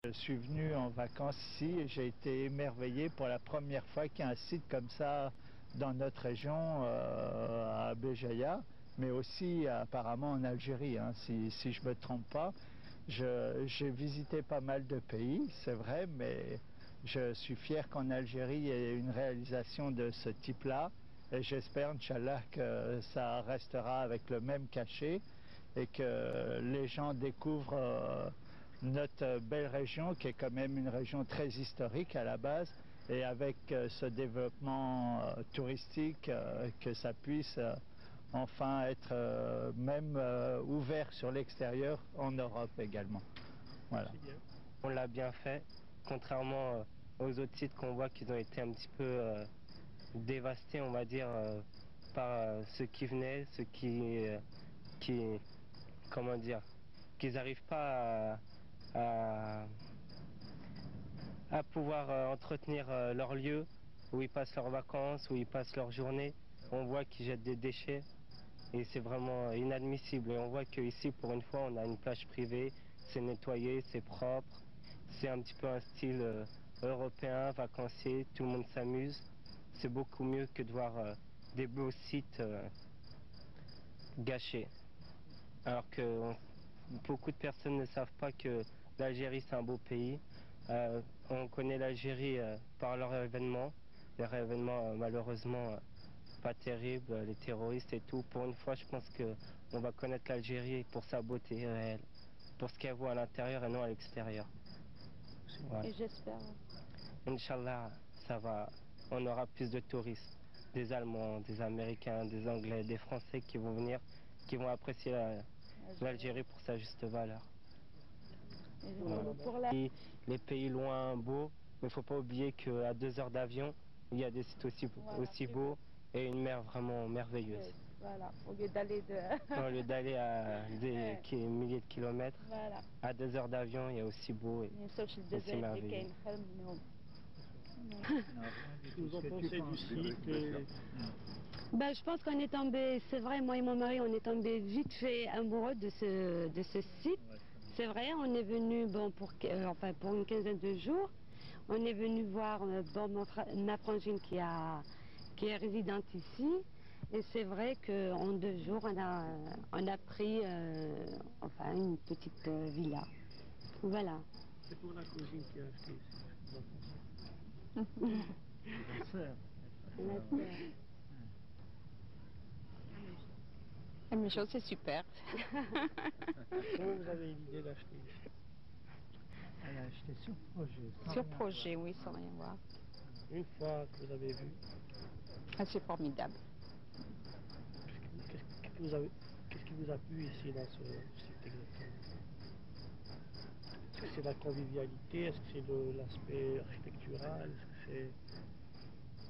Je suis venu en vacances ici et j'ai été émerveillé pour la première fois qu'il y a un site comme ça dans notre région, à Béjaïa, mais aussi apparemment en Algérie, hein, si je ne me trompe pas. J'ai visité pas mal de pays, c'est vrai, mais je suis fier qu'en Algérie il y ait une réalisation de ce type-là et j'espère, Inch'Allah, que ça restera avec le même cachet et que les gens découvrent notre belle région qui est quand même une région très historique à la base et avec ce développement touristique que ça puisse enfin être même ouvert sur l'extérieur en Europe également. Voilà. On l'a bien fait, contrairement aux autres sites qu'on voit qu'ils ont été un petit peu dévastés, on va dire, par ceux qui venaient, ceux qui comment dire, qu'ils n'arrivent pas à pouvoir entretenir leur lieu où ils passent leurs vacances, où ils passent leurs journées. On voit qu'ils jettent des déchets et c'est vraiment inadmissible. Et on voit qu'ici, pour une fois, on a une plage privée, c'est nettoyé, c'est propre, c'est un petit peu un style européen, vacancier, tout le monde s'amuse. C'est beaucoup mieux que de voir des beaux sites gâchés. Alors que beaucoup de personnes ne savent pas que l'Algérie c'est un beau pays. On connaît l'Algérie par leurs événements malheureusement pas terribles, les terroristes et tout. Pour une fois, je pense qu'on va connaître l'Algérie pour sa beauté réelle, pour ce qu'elle voit à l'intérieur et non à l'extérieur. Voilà. Et j'espère. Inch'Allah, on aura plus de touristes, des Allemands, des Américains, des Anglais, des Français qui vont venir, qui vont apprécier l'Algérie pour sa juste valeur. Voilà. Les pays loin, beaux, mais il ne faut pas oublier qu'à 2 heures d'avion, il y a des sites aussi beaux et une mer vraiment merveilleuse. Voilà, au lieu d'aller au lieu d'aller à des milliers de kilomètres, voilà. À 2 heures d'avion, il y a aussi beau et aussi merveilleux. Qu'est-ce que vous en pensez du site Je pense qu'on est tombé, c'est vrai, moi et mon mari, on est tombé vite fait amoureux de ce site. C'est vrai, on est venu pour une quinzaine de jours. On est venu voir ma frangine qui est résidente ici. Et c'est vrai qu'en 2 jours, on a pris une petite villa. Voilà. C'est pour la cousine qui a acheté ici. La sœur. La même chose, c'est super. Comment vous avez eu l'idée d'acheter ici? Elle a acheté sur projet. Sur projet, oui, sans rien voir. Une fois que vous avez vu. Ah, c'est formidable. Qu'est-ce qui vous a plu ici dans ce site exactement? Est-ce que c'est la convivialité? Est-ce que c'est l'aspect architectural? Est-ce que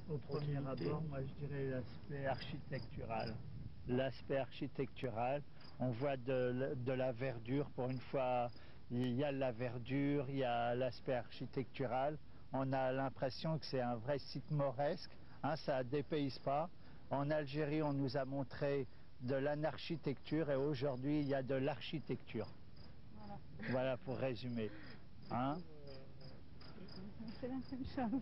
c'est... Au premier abord, moi je dirais l'aspect architectural. L'aspect architectural, on voit de la verdure, pour une fois il y a la verdure, il y a l'aspect architectural. On a l'impression que c'est un vrai site mauresque, hein, ça ne dépayse pas. En Algérie, on nous a montré de l'anarchitecture et aujourd'hui, il y a de l'architecture. Voilà pour résumer. Hein? C'est la même chose.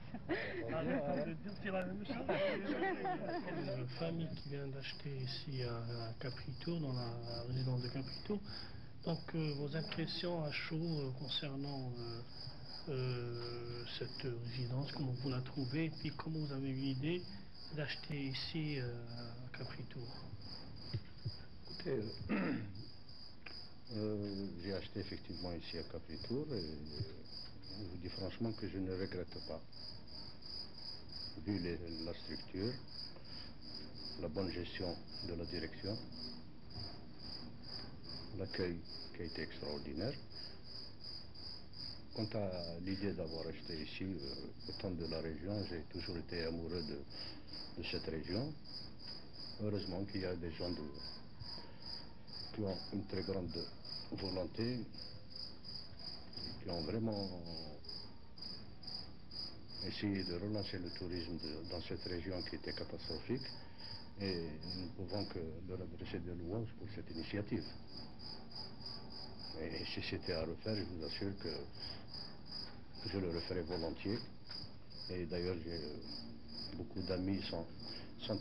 C'est la même chose. Une famille qui vient d'acheter ici à Capritour, dans la résidence de Capritour. Donc vos impressions à chaud concernant cette résidence, comment vous la trouvez, et puis comment vous avez eu l'idée d'acheter ici à Capritour? Écoutez, j'ai acheté effectivement ici à Capritour et je vous dis franchement que je ne regrette pas. Vu la structure, la bonne gestion de la direction, l'accueil qui a été extraordinaire. Quant à l'idée d'avoir acheté ici, étant de la région, j'ai toujours été amoureux de cette région. Heureusement qu'il y a des gens qui ont une très grande volonté, qui ont vraiment essayé de relancer le tourisme dans cette région qui était catastrophique. Et nous ne pouvons que leur adresser de louanges pour cette initiative. Et si c'était à refaire, je vous assure que je le referai volontiers. Et d'ailleurs, beaucoup d'amis sont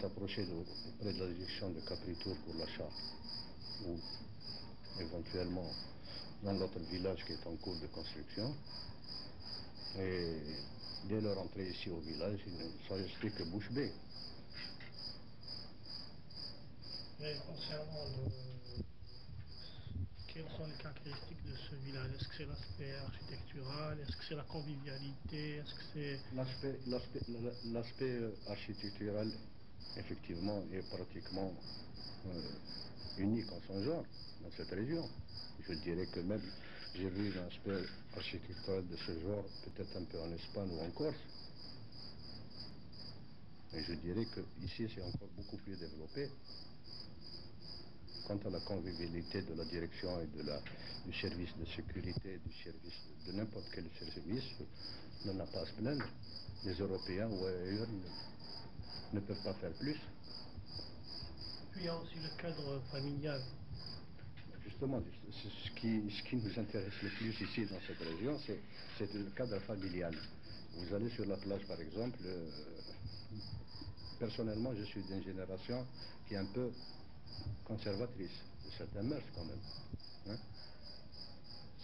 approchés auprès de la direction de Capritour pour l'achat. Ou éventuellement dans l'autre village qui est en cours de construction. Et dès leur entrée ici au village, ils ne sont restés que bouche bée. Mais concernant quelles sont les caractéristiques de ce village? Est-ce que c'est l'aspect architectural? Est-ce que c'est la convivialité? Est-ce que c'est... L'aspect architectural, effectivement, est pratiquement unique en son genre dans cette région. Je dirais que même j'ai vu un aspect architectural de ce genre peut-être un peu en Espagne ou en Corse. Et je dirais que ici c'est encore beaucoup plus développé. Quant à la convivialité de la direction et du service de sécurité, du service de n'importe quel service, on n'a pas à se plaindre. Les Européens ou ailleurs ne peuvent pas faire plus. Puis il y a aussi le cadre familial. Justement, ce qui nous intéresse le plus ici dans cette région, c'est le cadre familial. Vous allez sur la plage par exemple, personnellement je suis d'une génération qui est un peu conservatrice, de certaines mœurs quand même. Hein?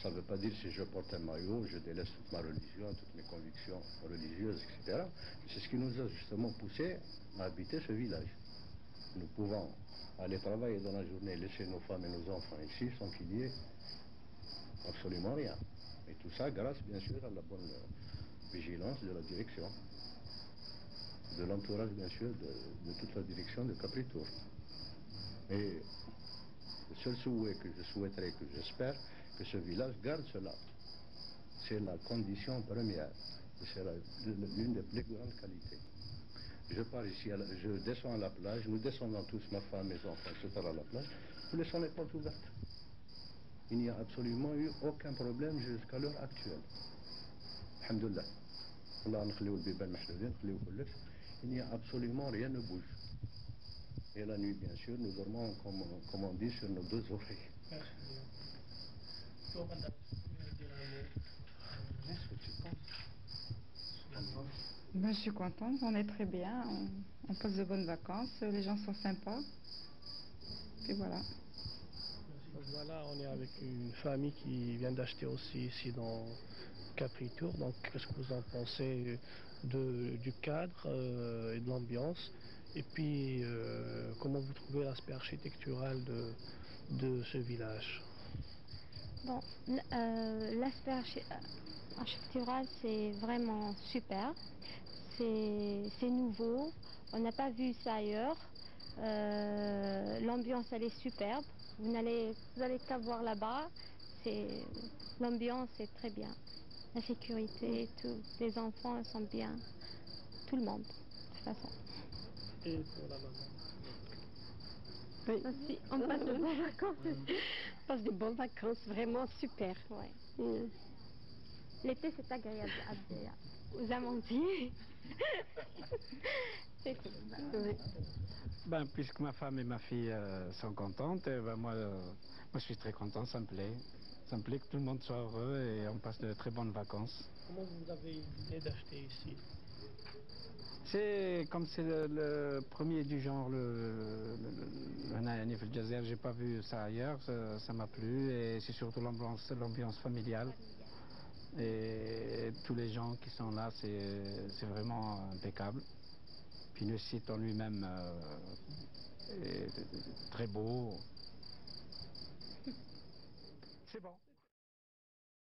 Ça ne veut pas dire que si je porte un maillot, je délaisse toute ma religion, toutes mes convictions religieuses, etc. C'est ce qui nous a justement poussé à habiter ce village. Nous pouvons aller travailler dans la journée, laisser nos femmes et nos enfants ici sans qu'il y ait absolument rien. Et tout ça grâce bien sûr à la bonne vigilance de la direction, de l'entourage bien sûr de toute la direction de Capritour. Et le seul souhait que je souhaiterais, que j'espère, que ce village garde cela. C'est la condition première. C'est l'une des plus grandes qualités. Je pars ici, je descends à la plage, nous descendons tous, ma femme, mes enfants, etc. à la plage, nous laissons les portes ouvertes. Il n'y a absolument eu aucun problème jusqu'à l'heure actuelle. Alhamdulillah. Il n'y a absolument rien ne bouge. Et la nuit, bien sûr, nous dormons, comme on dit, sur nos deux oreilles. Merci bien. Qu'est-ce que tu penses? Ben, je suis contente, on est très bien, on passe de bonnes vacances, les gens sont sympas. Et voilà. Donc voilà, on est avec une famille qui vient d'acheter aussi ici dans Capritour. Donc qu'est-ce que vous en pensez du cadre et de l'ambiance? Et puis comment vous trouvez l'aspect architectural de ce village? Bon, l'aspect architectural, c'est vraiment super. C'est nouveau. On n'a pas vu ça ailleurs. L'ambiance, elle est superbe. Vous allez qu'à voir là-bas. L'ambiance est très bien. La sécurité, tout. Les enfants sont bien. Tout le monde, de toute façon. Et pour la maman? Oui. Aussi, on passe de bonnes vacances. On passe des bonnes vacances, vraiment super. Ouais. L'été, c'est agréable aux amandiers. C'est tout. Oui. Ben, puisque ma femme et ma fille sont contentes, ben moi je suis très content, ça me plaît. Ça me plaît que tout le monde soit heureux et on passe de très bonnes vacances. Comment vous avez eu l'idée d'acheter ici? C'est comme c'est le premier du genre, le Hanayani Fil Jazer, j'ai pas vu ça ailleurs, ça m'a plu et c'est surtout l'ambiance familiale. Et tous les gens qui sont là, c'est vraiment impeccable. Puis le site en lui-même est très beau. C'est bon.